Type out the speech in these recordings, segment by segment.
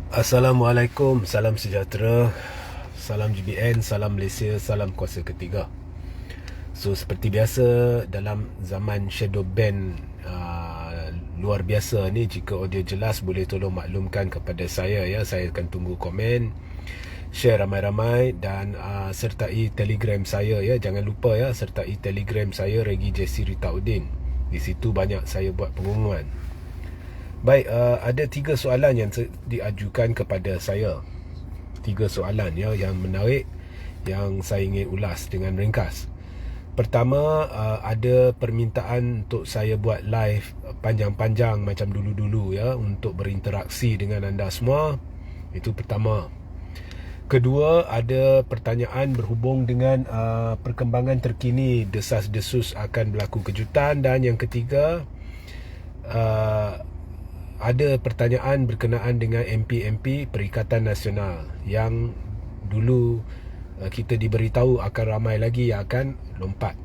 Assalamualaikum, salam sejahtera, salam GBN, salam Malaysia, salam kuasa ketiga. So seperti biasa dalam zaman shadow ban luar biasa ni, jika audio jelas boleh tolong maklumkan kepada saya ya. Saya akan tunggu komen, share ramai-ramai dan sertai Telegram saya ya. Jangan lupa ya, sertai Telegram saya Regi Jesse Ritaudin. Di situ banyak saya buat pengumuman. Baik, ada 3 soalan yang diajukan kepada saya. 3 soalan ya yang menarik, yang saya ingin ulas dengan ringkas. Pertama, ada permintaan untuk saya buat live panjang-panjang macam dulu-dulu ya, untuk berinteraksi dengan anda semua. Itu pertama. Kedua, ada pertanyaan berhubung dengan perkembangan terkini, desas-desus akan berlaku kejutan. Dan yang ketiga, ada pertanyaan berkenaan dengan MP-MP Perikatan Nasional yang dulu kita diberitahu akan ramai lagi yang akan lompat.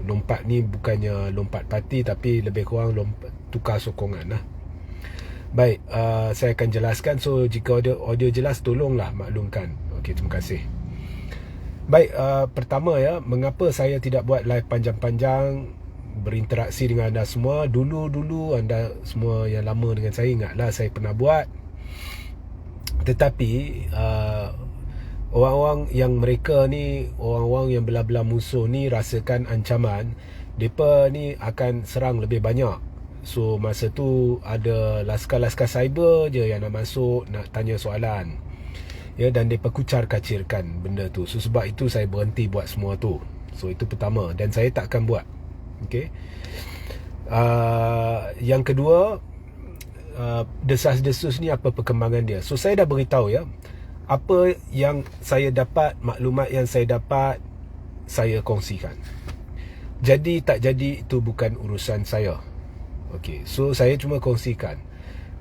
Lompat ni bukannya lompat parti, tapi lebih kurang tukar sokongan lah. Baik, saya akan jelaskan. So jika audio jelas, tolonglah maklumkan. Okey, terima kasih. Baik, pertama ya, mengapa saya tidak buat live panjang-panjang berinteraksi dengan anda semua. Dulu anda semua yang lama dengan saya ingatlah saya pernah buat. Tetapi orang-orang yang mereka ni, orang-orang yang belah-belah musuh ni rasakan ancaman, mereka ni akan serang lebih banyak. So masa tu ada laskar-laskar cyber je yang nak masuk, nak tanya soalan ya, dan mereka kucar-kacirkan benda tu. So sebab itu saya berhenti buat semua tu. So itu pertama, dan saya tak akan buat. Okay. Yang kedua, desas-desus ni apa perkembangan dia. So saya dah beritahu ya, apa yang saya dapat, maklumat yang saya dapat, saya kongsikan. Jadi tak jadi itu bukan urusan saya. Okay. So saya cuma kongsikan,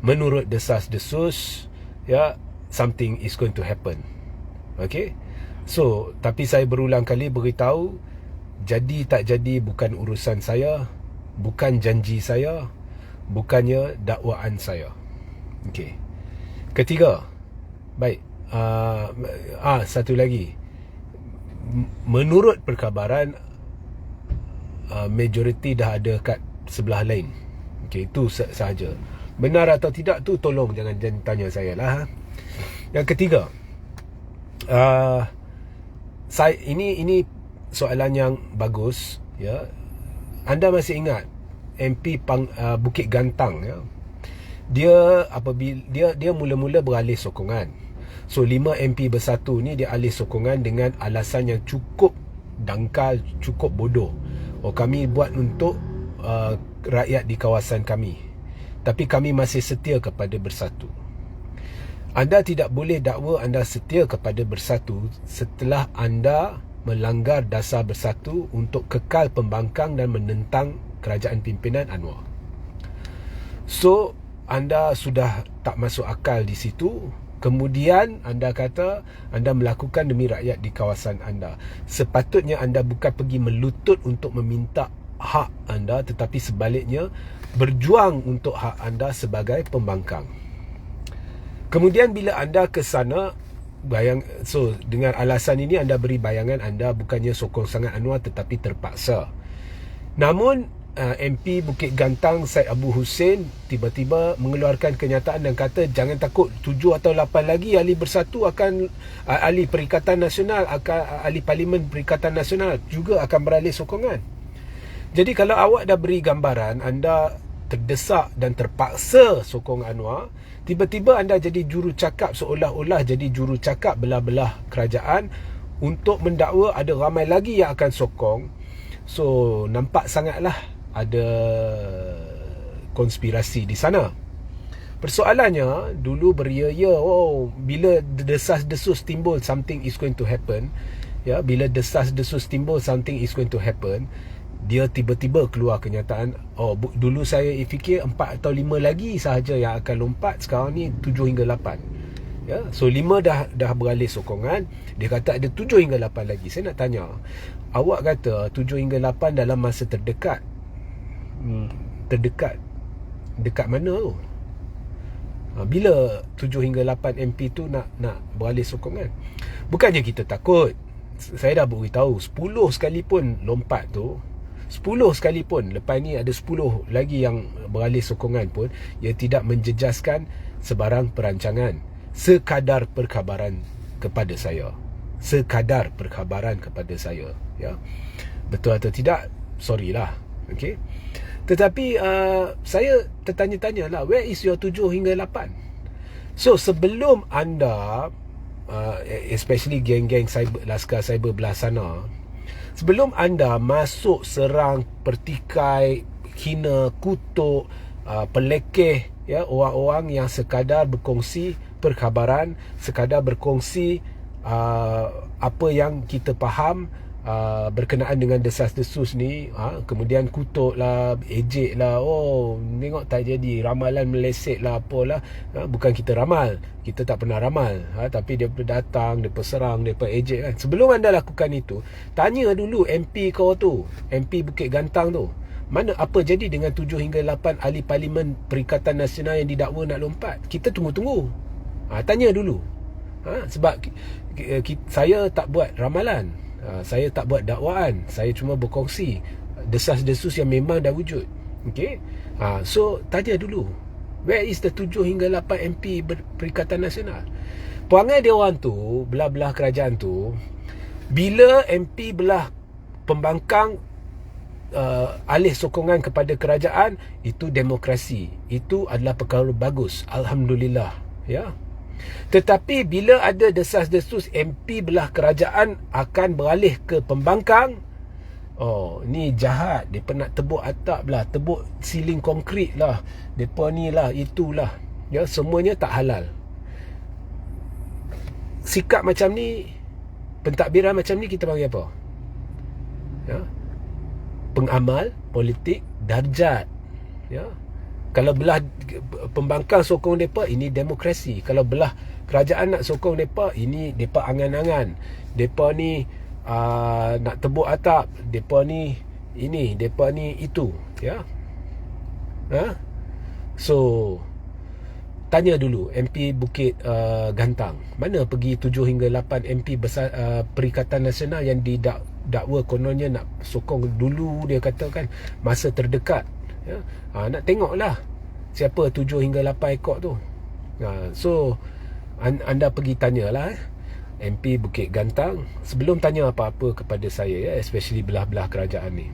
menurut desas-desus ya, something is going to happen. Okay. So tapi saya berulang kali beritahu, jadi tak jadi bukan urusan saya, bukan janji saya, bukannya dakwaan saya. Okey. Ketiga, baik, satu lagi. Menurut perkabaran, majoriti dah ada kat sebelah lain. Okey, itu sahaja. Benar atau tidak tu tolong jangan tanya saya lah. Yang ketiga, ini soalan yang bagus ya. Anda masih ingat MP Bukit Gantang ya? Dia apabila dia mula-mula beralih sokongan. So 5 MP bersatu ni dia alih sokongan dengan alasan yang cukup dangkal, cukup bodoh. Kami buat untuk rakyat di kawasan kami, tapi kami masih setia kepada Bersatu. Anda tidak boleh dakwa anda setia kepada Bersatu setelah anda melanggar dasar Bersatu untuk kekal pembangkang dan menentang kerajaan pimpinan Anwar. So anda sudah tak masuk akal di situ. Kemudian anda kata anda melakukan demi rakyat di kawasan anda. Sepatutnya anda bukan pergi melutut untuk meminta hak anda, tetapi sebaliknya berjuang untuk hak anda sebagai pembangkang. Kemudian bila anda ke sana, so dengan alasan ini anda beri bayangan anda bukannya sokong sangat Anwar tetapi terpaksa. Namun MP Bukit Gantang Syed Abu Hussein tiba-tiba mengeluarkan kenyataan dan kata jangan takut, 7 atau 8 lagi ahli Bersatu akan, ahli Perikatan Nasional akan, ahli Parlimen Perikatan Nasional juga akan beralih sokongan. Jadi kalau awak dah beri gambaran anda terdesak dan terpaksa sokong Anwar, tiba-tiba anda jadi juru cakap, seolah-olah jadi juru cakap belah-belah kerajaan untuk mendakwa ada ramai lagi yang akan sokong. So nampak sangatlah ada konspirasi di sana. Persoalannya, dulu beria-ia, bila desas-desus timbul something is going to happen ya, bila desas-desus timbul something is going to happen, dia tiba-tiba keluar kenyataan, dulu saya fikir 4 atau 5 lagi sahaja yang akan lompat, sekarang ni 7 hingga 8 ya. So 5 dah beralih sokongan. Dia kata ada 7 hingga 8 lagi. Saya nak tanya, awak kata 7 hingga 8 dalam masa terdekat. Terdekat dekat mana tu? Bila 7 hingga 8 MP tu nak beralih sokongan? Bukannya kita takut. Saya dah beritahu 10 sekalipun lompat tu, 10 sekalipun, lepas ni ada 10 lagi yang beralih sokongan pun, ia tidak menjejaskan sebarang perancangan. Sekadar perkhabaran kepada saya. Sekadar perkhabaran kepada saya, ya. Betul atau tidak, sorry lah. Okay. Tetapi saya tertanya-tanya lah, where is your 7 hingga 8? So sebelum anda especially geng-geng cyber, laskar cyber belah sana, sebelum anda masuk serang, pertikai, hina, kutuk, pelekeh, ya, orang-orang yang sekadar berkongsi perkhabaran, sekadar berkongsi apa yang kita faham berkenaan dengan desas-desus ni, kemudian kutuk lah, ejek lah, oh tengok tak jadi, ramalan meleset lah, apalah. Bukan kita ramal, kita tak pernah ramal, tapi dia datang, dia serang, dia ejek kan. Sebelum anda lakukan itu, tanya dulu MP kau tu, MP Bukit Gantang tu, mana apa jadi dengan 7 hingga 8 ahli parlimen Perikatan Nasional yang didakwa nak lompat? Kita tunggu-tunggu. Tanya dulu. Sebab saya tak buat ramalan, saya tak buat dakwaan, saya cuma berkongsi desas-desus yang memang dah wujud. Okay? So tanya dulu, where is the 7 hingga 8 MP Perikatan Nasional? Perangai dia orang tu, belah-belah kerajaan tu, bila MP belah pembangkang alih sokongan kepada kerajaan, itu demokrasi, itu adalah perkara bagus, alhamdulillah, ya. Tetapi bila ada desas-desus MP belah kerajaan akan beralih ke pembangkang, oh ni jahat, mereka nak tebuk atap lah, tebuk siling konkrit lah, mereka ni lah, itulah, ya, semuanya tak halal. Sikap macam ni, pentadbiran macam ni kita panggil apa? Ya, pengamal politik darjat, ya. Kalau belah pembangkang sokong mereka, ini demokrasi. Kalau belah kerajaan nak sokong mereka, ini mereka angan-angan, mereka ni nak tebuk atap, mereka ni ini, mereka ni itu, ya. So tanya dulu MP Bukit Gantang, mana pergi 7 hingga 8 MP besar Perikatan Nasional yang didakwa kononnya nak sokong dulu, dia katakan masa terdekat, ya. Nak tengoklah siapa 7 hingga 8 ekor tu. So anda pergi tanyalah MP Bukit Gantang sebelum tanya apa-apa kepada saya, ya, especially belah-belah kerajaan ni.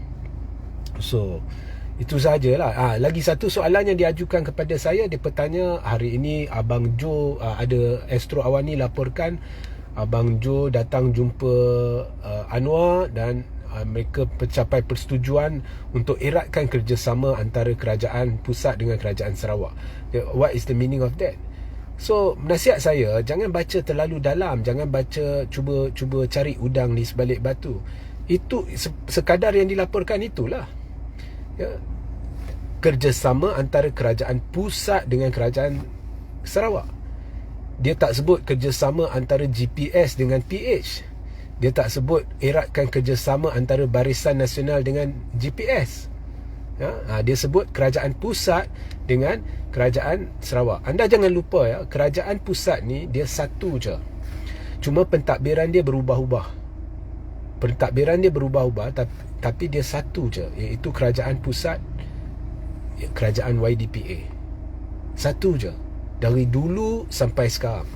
So itu sajalah. Lagi satu soalan yang diajukan kepada saya, dia bertanya hari ini Abang Jo, ada Astro Awani laporkan Abang Jo datang jumpa Anwar dan mereka mencapai persetujuan untuk eratkan kerjasama antara kerajaan pusat dengan kerajaan Sarawak. What is the meaning of that? So nasihat saya, jangan baca terlalu dalam, jangan baca cuba cari udang di sebalik batu. Itu sekadar yang dilaporkan itulah, ya, kerjasama antara kerajaan pusat dengan kerajaan Sarawak. Dia tak sebut kerjasama antara GPS dengan PH. Dia tak sebut eratkan kerjasama antara Barisan Nasional dengan GPS, ya. Dia sebut kerajaan pusat dengan kerajaan Sarawak. Anda jangan lupa, ya, kerajaan pusat ni dia satu je, cuma pentadbiran dia berubah-ubah. Pentadbiran dia berubah-ubah, tapi dia satu je, iaitu kerajaan pusat, kerajaan YDPA. Satu je dari dulu sampai sekarang.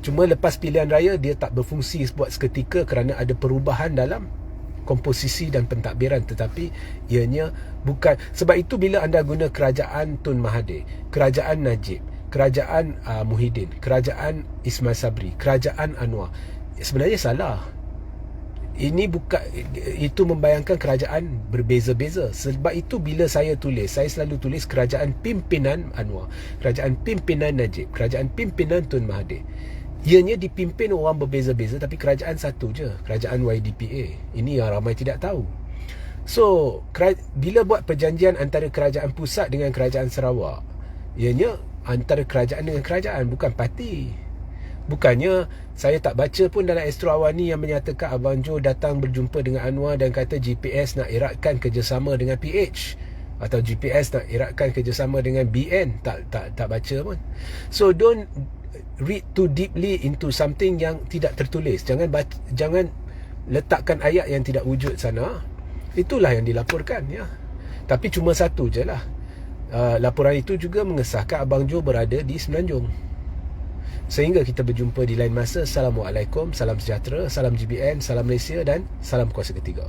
Cuma lepas pilihan raya dia tak berfungsi buat seketika kerana ada perubahan dalam komposisi dan pentadbiran, tetapi ianya bukan. Sebab itu bila anda guna kerajaan Tun Mahathir, kerajaan Najib, kerajaan Muhyiddin, kerajaan Ismail Sabri, kerajaan Anwar, sebenarnya salah. Ini bukan, itu membayangkan kerajaan berbeza-beza. Sebab itu bila saya tulis, saya selalu tulis kerajaan pimpinan Anwar, kerajaan pimpinan Najib, kerajaan pimpinan Tun Mahathir. Ianya dipimpin orang berbeza-beza, tapi kerajaan satu je, kerajaan YDPA. Ini yang ramai tidak tahu. So bila buat perjanjian antara kerajaan pusat dengan kerajaan Sarawak, ianya antara kerajaan dengan kerajaan, bukan parti. Bukannya saya tak baca pun dalam Astro Awani yang menyatakan Abang Jo datang berjumpa dengan Anwar dan kata GPS nak eratkan kerjasama dengan PH. atau GPS nak eratkan kerjasama dengan BN, tak baca pun. So don't read too deeply into something yang tidak tertulis. Jangan letakkan ayat yang tidak wujud sana. Itulah yang dilaporkan, ya. Tapi cuma satu je lah. Laporan itu juga mengesahkan Abang Jo berada di Semenanjung. Sehingga kita berjumpa di lain masa. Assalamualaikum, salam sejahtera, salam GBN, salam Malaysia dan salam kuasa ketiga.